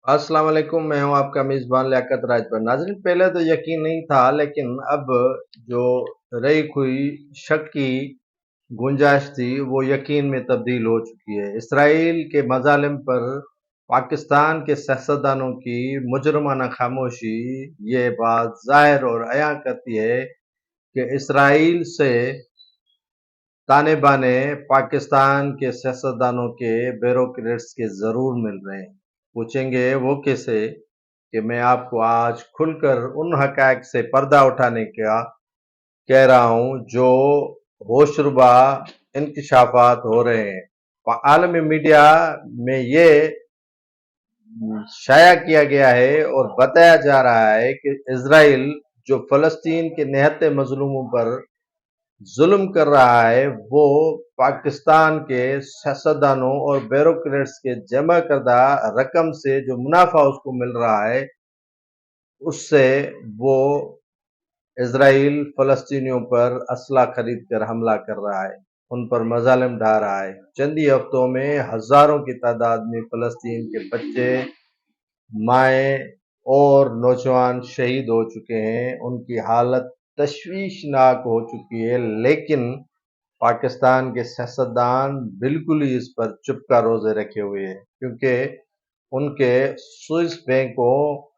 अस्सलाम वालेकुम, मैं हूं आपका मेज़बान लियाकत राजपूत। नाज़रीन, पहले तो यकीन नहीं था, लेकिन अब जो रही हुई शक की गुंजाइश थी वो यकीन में तब्दील हो चुकी है। इसराइल के मज़ालिम पर पाकिस्तान के सियासतदानों की मुजरमाना खामोशी ये बात ज़ाहिर और अयां करती है कि इसराइल से ताने बाने पाकिस्तान के सियासतदानों के ब्यूरोक्रेट्स के ज़रूर मिल रहे हैं। पूछेंगे वो कैसे, कि मैं आपको आज खुलकर उन हक़ाइक़ से पर्दा उठाने का कह रहा हूँ जो होशरुबा इंकशाफात हो रहे हैं। आलमी मीडिया में ये शाया किया गया है और बताया जा रहा है कि इजराइल जो फ़लस्तीन के निहत्ते मजलूमों पर जुल्म कर रहा है, वो पाकिस्तान के सियासतदानों और ब्यूरोक्रेट्स के जमा करदा रकम से जो मुनाफा उसको मिल रहा है, उससे वो इजराइल फ़लस्तीनियों पर असला खरीद कर हमला कर रहा है, उन पर मज़ालिम ढा रहा है। चंद ही हफ्तों में हज़ारों की तादाद में फ़लस्तीन के बच्चे, माएँ और नौजवान शहीद हो चुके हैं। उनकी हालत तशवीशनाक हो चुकी है, लेकिन पाकिस्तान के सियासतदान बिल्कुल ही इस पर चुपका रोज़े रखे हुए हैं, क्योंकि उनके स्विस बैंक हो,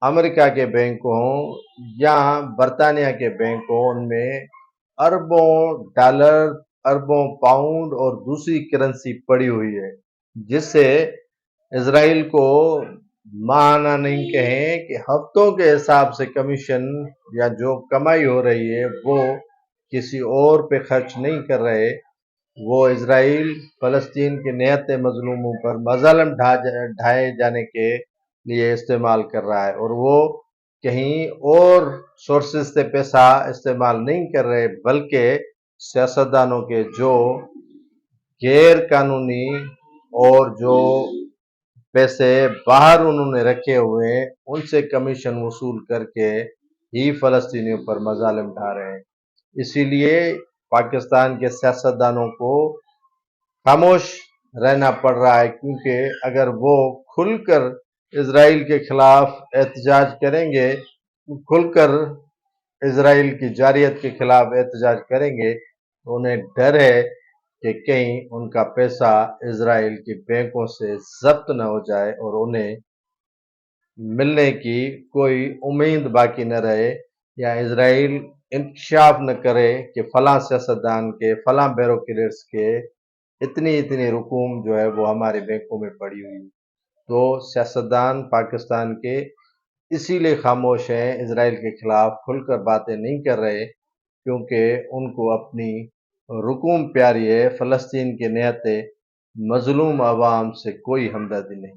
अमेरिका के बैंक हों या बरतानिया के बैंक हों, उनमें अरबों डॉलर, अरबों पाउंड और दूसरी करेंसी पड़ी हुई है, जिससे इजराइल को माहाना नहीं कहें कि हफ्तों के हिसाब से कमीशन या जो कमाई हो रही है वो किसी और पे खर्च नहीं कर रहे। वो इजराइल फ़लस्तीन के निहत्ते मजलूमों पर मज़ालिम ढाए जाने के लिए इस्तेमाल कर रहा है, और वो कहीं और सोर्सेज से पैसा इस्तेमाल नहीं कर रहे, बल्कि सियासतदानों के जो गैर कानूनी और जो पैसे बाहर उन्होंने रखे हुए हैं, उनसे कमीशन वसूल करके ही फ़लस्तीनियों पर मज़ालिम ढा रहे हैं। इसीलिए पाकिस्तान के सियासतदानों को खामोश रहना पड़ रहा है, क्योंकि अगर वो खुलकर इजराइल के खिलाफ एहतजाज करेंगे, खुलकर इजराइल की जारियत के खिलाफ एहतजाज करेंगे, तो उन्हें डर है कि कहीं उनका पैसा इजराइल के बैंकों से जब्त न हो जाए और उन्हें मिलने की कोई उम्मीद बाकी न रहे, या इजराइल इंकशाफ न करे कि फलां सियासतदान के, फलां ब्यूरोक्रेट्स के इतनी इतनी रकूम जो है वो हमारे बैंकों में पड़ी हुई है। तो सियासतदान पाकिस्तान के इसीलिए खामोश हैं, इजराइल के खिलाफ खुलकर बातें नहीं कर रहे, क्योंकि उनको अपनी रकूम प्यारी है। फ़लस्तीन के निहत्ते मजलूम अवाम से कोई हमदर्दी नहीं।